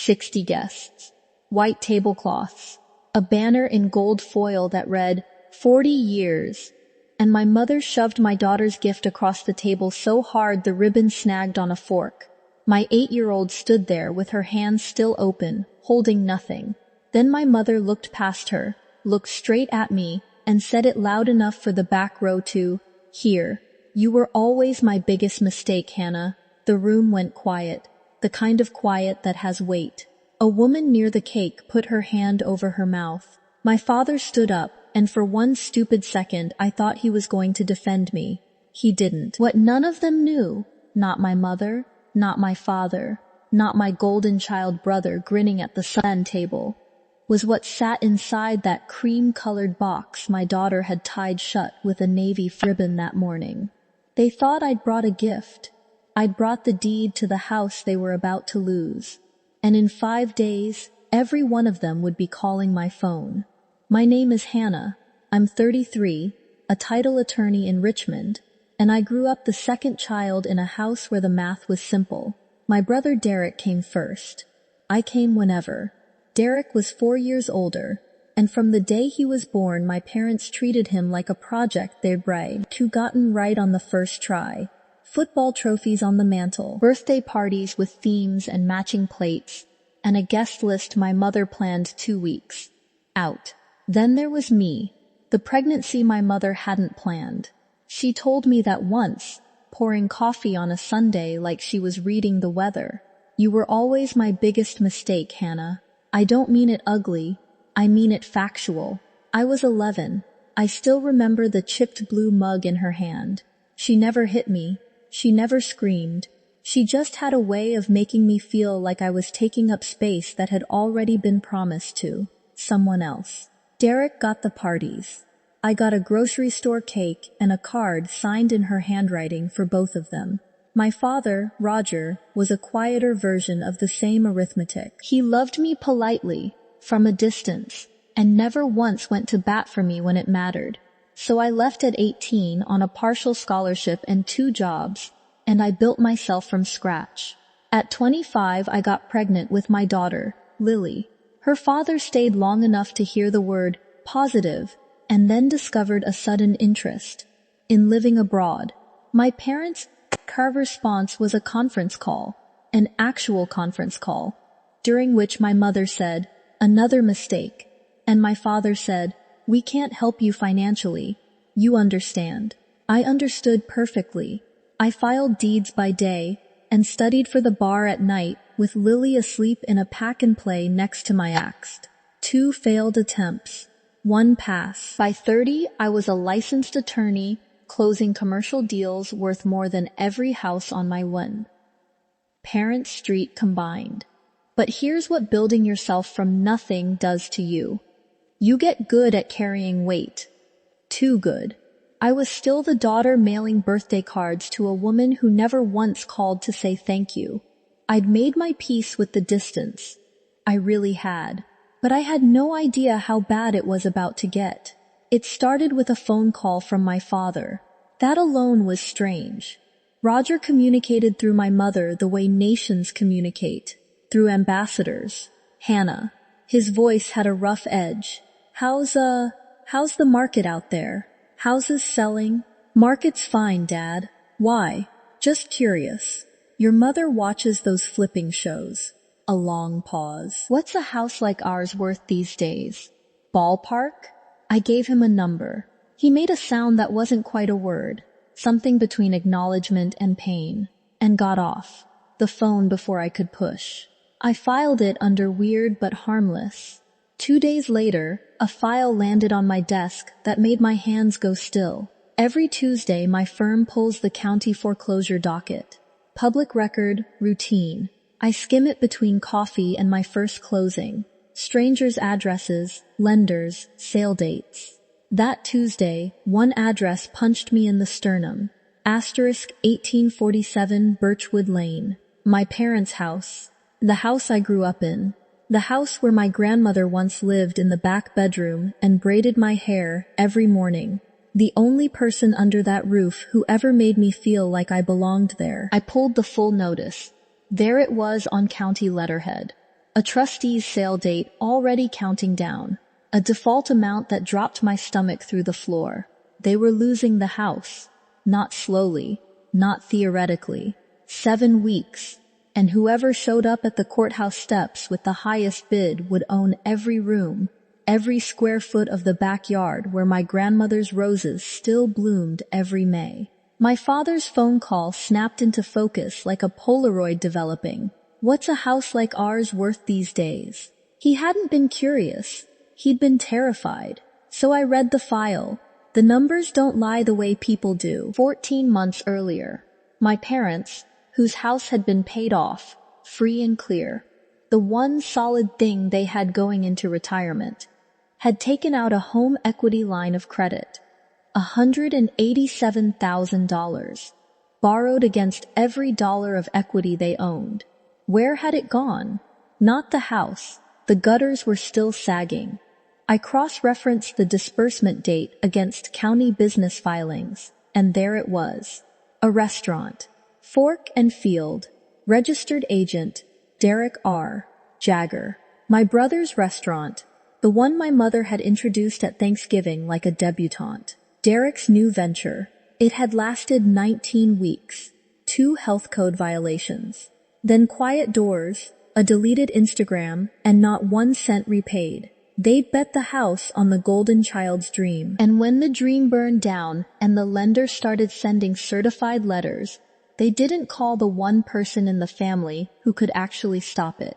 60 guests, white tablecloths, a banner in gold foil that read, 40 years, and my mother shoved my daughter's gift across the table so hard the ribbon snagged on a fork. My 8-year-old stood there with her hands still open, holding nothing. Then my mother looked past her, looked straight at me, and said it loud enough for the back row to hear. You were always my biggest mistake, Hannah. The room went quiet, the kind of quiet that has weight. A woman near the cake put her hand over her mouth. My father stood up, and for one stupid second I thought he was going to defend me. He didn't. What none of them knew, not my mother, not my father, not my golden child brother grinning at the sun table, was what sat inside that cream-colored box my daughter had tied shut with a navy ribbon that morning. They thought I'd brought a gift. I'd brought the deed to the house they were about to lose. And in 5 days, every one of them would be calling my phone. My name is Hannah. I'm 33, a title attorney in Richmond, and I grew up the second child in a house where the math was simple. My brother Derek came first. I came whenever. Derek was 4 years older, and from the day he was born my parents treated him like a project they'd gotten right on the first try. Football trophies on the mantle, birthday parties with themes and matching plates, and a guest list my mother planned 2 weeks out. Then there was me, the pregnancy my mother hadn't planned. She told me that once, pouring coffee on a Sunday like she was reading the weather. You were always my biggest mistake, Hannah. I don't mean it ugly, I mean it factual. I was 11. I still remember the chipped blue mug in her hand. She never hit me. She never screamed. She just had a way of making me feel like I was taking up space that had already been promised to someone else. Derek got the parties. I got a grocery store cake and a card signed in her handwriting for both of them. My father, Roger, was a quieter version of the same arithmetic. He loved me politely, from a distance, and never once went to bat for me when it mattered. So I left at 18 on a partial scholarship and 2 jobs, and I built myself from scratch. At 25, I got pregnant with my daughter, Lily. Her father stayed long enough to hear the word positive, and then discovered a sudden interest in living abroad. My parents' response was a conference call, an actual conference call, during which my mother said, "Another mistake," and my father said, "We can't help you financially. You understand." I understood perfectly. I filed deeds by day and studied for the bar at night with Lily asleep in a pack-and-play next to my axe. 2 failed attempts, 1 pass. By 30, I was a licensed attorney, closing commercial deals worth more than every house on my parents' street combined. But here's what building yourself from nothing does to you. You get good at carrying weight. Too good. I was still the daughter mailing birthday cards to a woman who never once called to say thank you. I'd made my peace with the distance. I really had. But I had no idea how bad it was about to get. It started with a phone call from my father. That alone was strange. Roger communicated through my mother the way nations communicate, through ambassadors. Hannah. His voice had a rough edge. How's the market out there? Houses selling? Market's fine, Dad. Why? Just curious. Your mother watches those flipping shows. A long pause. What's a house like ours worth these days? Ballpark? I gave him a number. He made a sound that wasn't quite a word, something between acknowledgement and pain, and got off the phone before I could push. I filed it under weird but harmless. 2 days later, a file landed on my desk that made my hands go still. Every Tuesday, my firm pulls the county foreclosure docket. Public record, routine. I skim it between coffee and my first closing. Strangers' addresses, lenders, sale dates. That Tuesday, one address punched me in the sternum. * 1847 Birchwood Lane. My parents' house. The house I grew up in. The house where my grandmother once lived in the back bedroom and braided my hair every morning. The only person under that roof who ever made me feel like I belonged there. I pulled the full notice. There it was on county letterhead. A trustee's sale date already counting down. A default amount that dropped my stomach through the floor. They were losing the house. Not slowly, not theoretically. 7 weeks. And whoever showed up at the courthouse steps with the highest bid would own every room, every square foot of the backyard where my grandmother's roses still bloomed every May. My father's phone call snapped into focus like a Polaroid developing. What's a house like ours worth these days? He hadn't been curious. He'd been terrified. So I read the file. The numbers don't lie the way people do. 14 months earlier, my parents, whose house had been paid off, free and clear, the one solid thing they had going into retirement, had taken out a home equity line of credit, $187,000, borrowed against every dollar of equity they owned. Where had it gone? Not the house. The gutters were still sagging. I cross-referenced the disbursement date against county business filings, and there it was. A restaurant. Fork and Field. Registered agent, Derek R. Jagger. My brother's restaurant, the one my mother had introduced at Thanksgiving like a debutante. Derek's new venture. It had lasted 19 weeks. 2 health code violations. Then quiet doors, a deleted Instagram, and not 1 cent repaid. They'd bet the house on the golden child's dream. And when the dream burned down and the lender started sending certified letters, they didn't call the one person in the family who could actually stop it.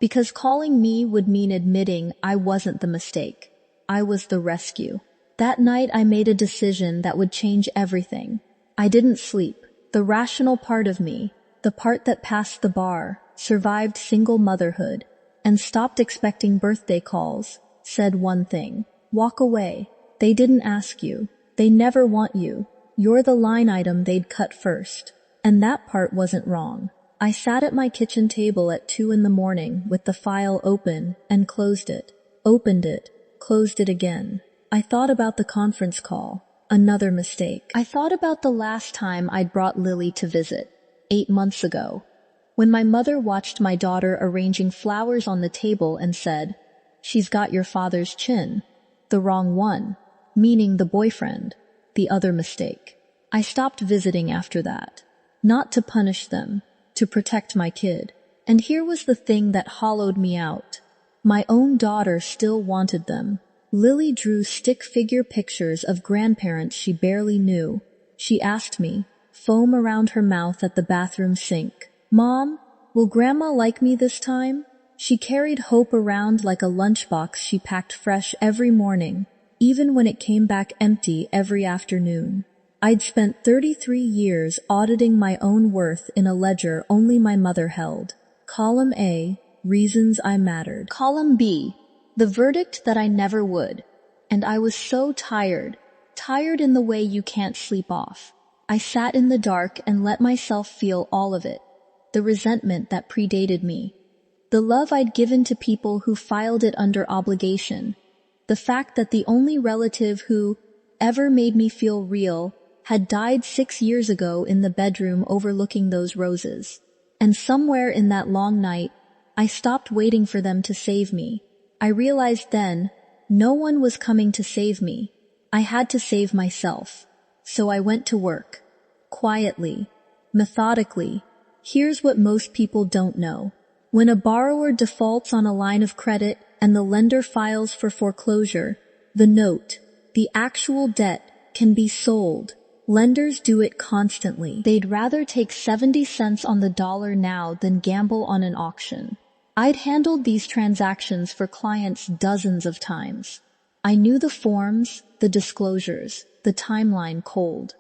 Because calling me would mean admitting I wasn't the mistake. I was the rescue. That night I made a decision that would change everything. I didn't sleep. The rational part of me, the part that passed the bar, survived single motherhood, and stopped expecting birthday calls, said one thing. Walk away. They didn't ask you. They never want you. You're the line item they'd cut first. And that part wasn't wrong. I sat at my kitchen table at 2 a.m. with the file open and closed it, opened it, closed it again. I thought about the conference call. Another mistake. I thought about the last time I'd brought Lily to visit, 8 months ago, when my mother watched my daughter arranging flowers on the table and said, "She's got your father's chin." The wrong one, meaning the boyfriend, the other mistake. I stopped visiting after that. Not to punish them, to protect my kid. And here was the thing that hollowed me out. My own daughter still wanted them. Lily drew stick figure pictures of grandparents she barely knew. She asked me, foam around her mouth at the bathroom sink, "Mom, will Grandma like me this time?" She carried hope around like a lunchbox she packed fresh every morning, even when it came back empty every afternoon. I'd spent 33 years auditing my own worth in a ledger only my mother held. Column A, reasons I mattered. Column B, the verdict that I never would. And I was so tired in the way you can't sleep off. I sat in the dark and let myself feel all of it. The resentment that predated me. The love I'd given to people who filed it under obligation. The fact that the only relative who ever made me feel real had died 6 years ago in the bedroom overlooking those roses. And somewhere in that long night, I stopped waiting for them to save me. I realized then, no one was coming to save me. I had to save myself. So I went to work. Quietly. Methodically. Here's what most people don't know. When a borrower defaults on a line of credit and the lender files for foreclosure, the note, the actual debt, can be sold. Lenders do it constantly. They'd rather take 70 cents on the dollar now than gamble on an auction. I'd handled these transactions for clients dozens of times. I knew the forms, the disclosures, the timeline cold.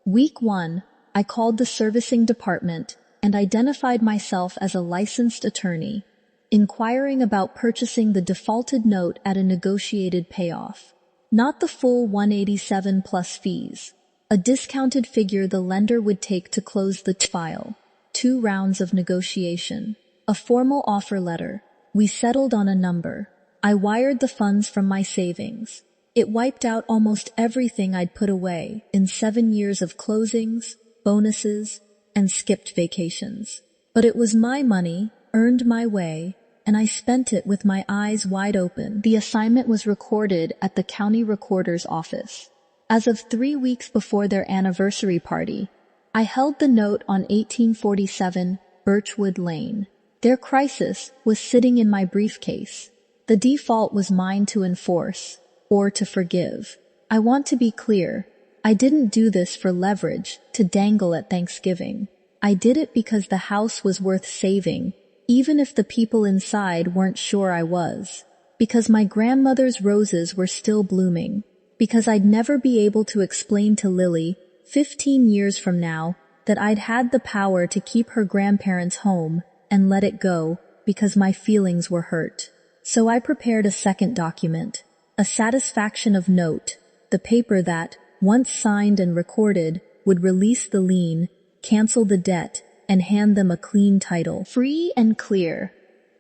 Week 1, I called the servicing department and identified myself as a licensed attorney, inquiring about purchasing the defaulted note at a negotiated payoff. Not the full 187 plus fees. A discounted figure the lender would take to close the file. 2 rounds of negotiation. A formal offer letter. We settled on a number. I wired the funds from my savings. It wiped out almost everything I'd put away in 7 years of closings, bonuses, and skipped vacations. But it was my money, earned my way, and I spent it with my eyes wide open. The assignment was recorded at the county recorder's office. As of 3 weeks before their anniversary party, I held the note on 1847 Birchwood Lane. Their crisis was sitting in my briefcase. The default was mine to enforce, or to forgive. I want to be clear. I didn't do this for leverage, to dangle at Thanksgiving. I did it because the house was worth saving, even if the people inside weren't sure I was. Because my grandmother's roses were still blooming. Because I'd never be able to explain to Lily, 15 years from now, that I'd had the power to keep her grandparents' home and let it go because my feelings were hurt. So I prepared a second document, a satisfaction of note, the paper that, once signed and recorded, would release the lien, cancel the debt, and hand them a clean title. Free and clear.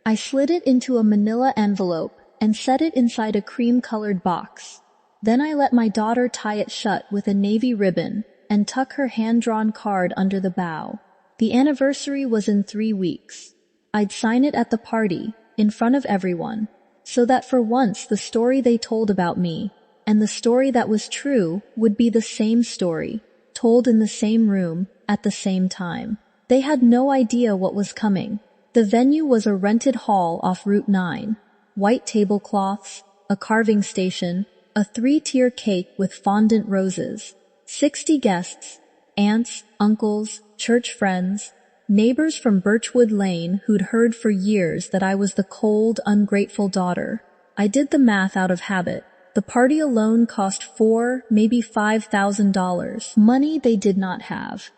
I slid it into a manila envelope and set it inside a cream-colored box. Then I let my daughter tie it shut with a navy ribbon and tuck her hand-drawn card under the bow. The anniversary was in 3 weeks. I'd sign it at the party, in front of everyone, so that for once the story they told about me, and the story that was true, would be the same story, told in the same room, at the same time. They had no idea what was coming. The venue was a rented hall off Route 9. White tablecloths, a carving station, a 3-tier cake with fondant roses, 60 guests, aunts, uncles, church friends, neighbors from Birchwood Lane who'd heard for years that I was the cold, ungrateful daughter. I did the math out of habit. The party alone cost $4,000, maybe $5,000. Money they did not have.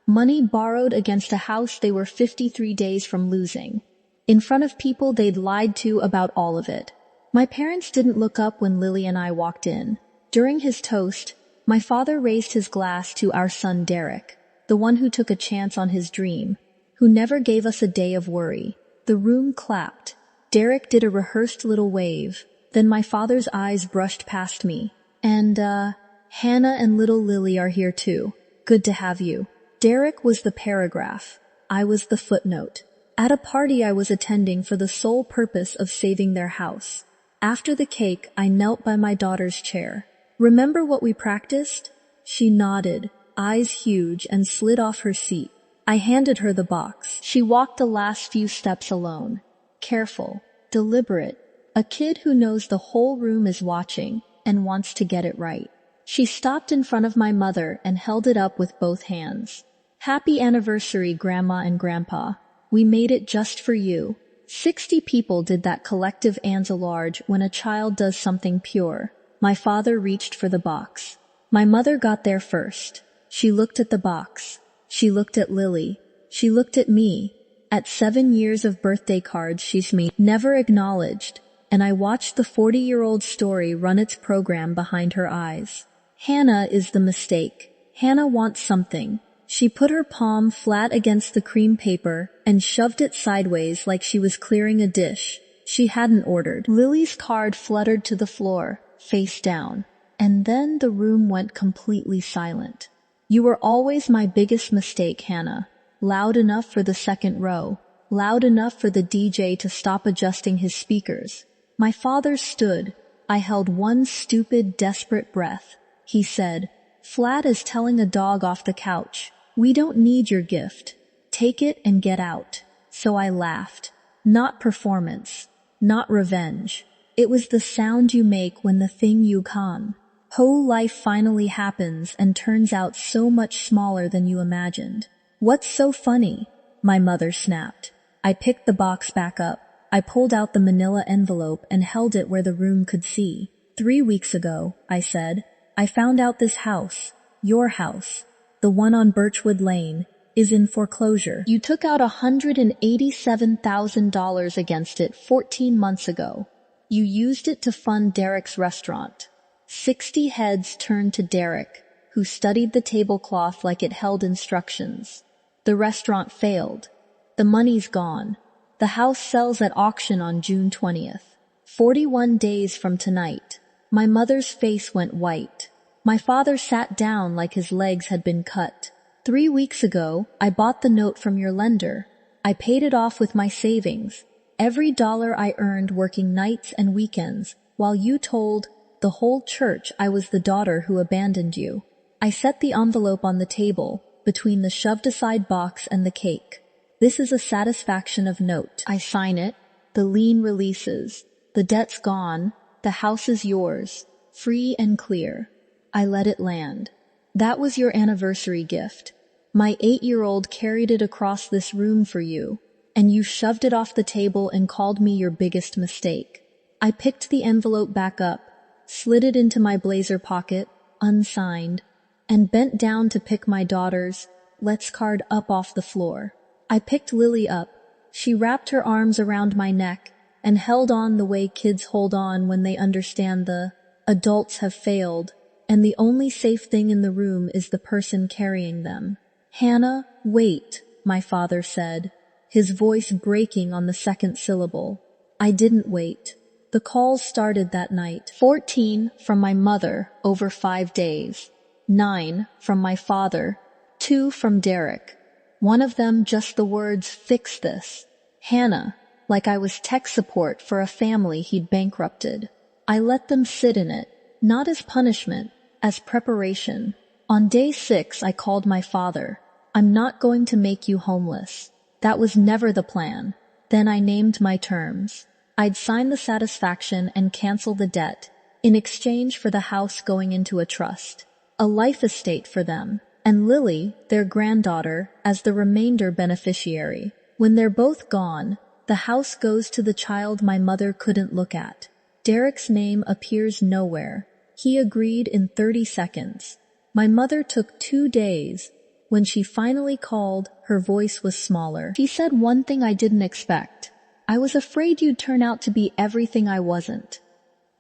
Money borrowed against a house they were 53 days from losing. In front of people they'd lied to about all of it. My parents didn't look up when Lily and I walked in. During his toast, my father raised his glass to our son Derek, the one who took a chance on his dream, who never gave us a day of worry. The room clapped. Derek did a rehearsed little wave. Then my father's eyes brushed past me. And, Hannah and little Lily are here too. Good to have you. Derek was the paragraph. I was the footnote. At a party I was attending for the sole purpose of saving their house. After the cake, I knelt by my daughter's chair. Remember what we practiced? She nodded, eyes huge, and slid off her seat. I handed her the box. She walked the last few steps alone. Careful, deliberate. A kid who knows the whole room is watching and wants to get it right. She stopped in front of my mother and held it up with both hands. Happy anniversary, Grandma and Grandpa. We made it just for you. 60 people did that collective entourage when a child does something pure. My father reached for the box. My mother got there first. She looked at the box. She looked at Lily. She looked at me. At 7 years of birthday cards she's me never acknowledged, and I watched the 40-year-old story run its program behind her eyes. Hannah is the mistake. Hannah wants something. She put her palm flat against the cream paper and shoved it sideways like she was clearing a dish she hadn't ordered. Lily's card fluttered to the floor, face down, and then the room went completely silent. You were always my biggest mistake, Hannah. Loud enough for the second row, loud enough for the DJ to stop adjusting his speakers. My father stood. I held one stupid, desperate breath. He said, flat as telling a dog off the couch, "We don't need your gift. Take it and get out." So I laughed. Not performance. Not revenge. It was the sound you make when the thing you can. Whole life finally happens and turns out so much smaller than you imagined. What's so funny? My mother snapped. I picked the box back up. I pulled out the manila envelope and held it where the room could see. 3 weeks ago, I said, I found out this house, your house, the one on Birchwood Lane, is in foreclosure. You took out $187,000 against it 14 months ago. You used it to fund Derek's restaurant. 60 heads turned to Derek, who studied the tablecloth like it held instructions. The restaurant failed. The money's gone. The house sells at auction on June 20th. 41 days from tonight. My mother's face went white. My father sat down like his legs had been cut. 3 weeks ago, I bought the note from your lender. I paid it off with my savings. Every dollar I earned working nights and weekends, while you told the whole church I was the daughter who abandoned you. I set the envelope on the table, between the shoved-aside box and the cake. This is a satisfaction of note. I sign it. The lien releases. The debt's gone. The house is yours. Free and clear. I let it land. That was your anniversary gift. My 8-year-old carried it across this room for you, and you shoved it off the table and called me your biggest mistake. I picked the envelope back up, slid it into my blazer pocket, unsigned, and bent down to pick my daughter's "Let's" card up off the floor. I picked Lily up. She wrapped her arms around my neck and held on the way kids hold on when they understand the adults have failed, and the only safe thing in the room is the person carrying them. "Hannah, wait," my father said, his voice breaking on the second syllable. I didn't wait. The calls started that night. 14 from my mother over 5 days. 9 from my father. 2 from Derek. One of them just the words, "Fix this." Hannah, like I was tech support for a family he'd bankrupted. I let them sit in it, not as punishment, as preparation. On day 6, I called my father. "I'm not going to make you homeless." That was never the plan. Then I named my terms. I'd sign the satisfaction and cancel the debt, in exchange for the house going into a trust. A life estate for them, and Lily, their granddaughter, as the remainder beneficiary. When they're both gone, the house goes to the child my mother couldn't look at. Derek's name appears nowhere. He agreed in 30 seconds. My mother took 2 days. When she finally called, her voice was smaller. She said one thing I didn't expect. "I was afraid you'd turn out to be everything I wasn't."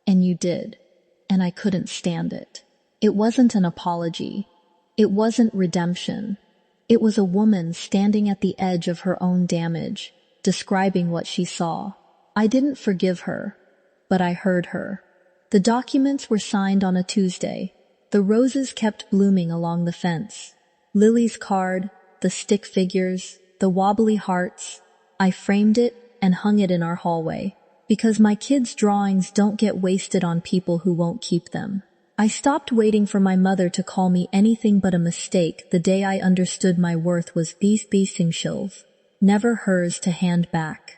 And you did. And I couldn't stand it. It wasn't an apology. It wasn't redemption. It was a woman standing at the edge of her own damage, describing what she saw. I didn't forgive her, but I heard her. The documents were signed on a Tuesday. The roses kept blooming along the fence. Lily's card, the stick figures, the wobbly hearts. I framed it and hung it in our hallway, because my kids' drawings don't get wasted on people who won't keep them. I stopped waiting for my mother to call me anything but a mistake the day I understood my worth was beefing shills, never hers to hand back.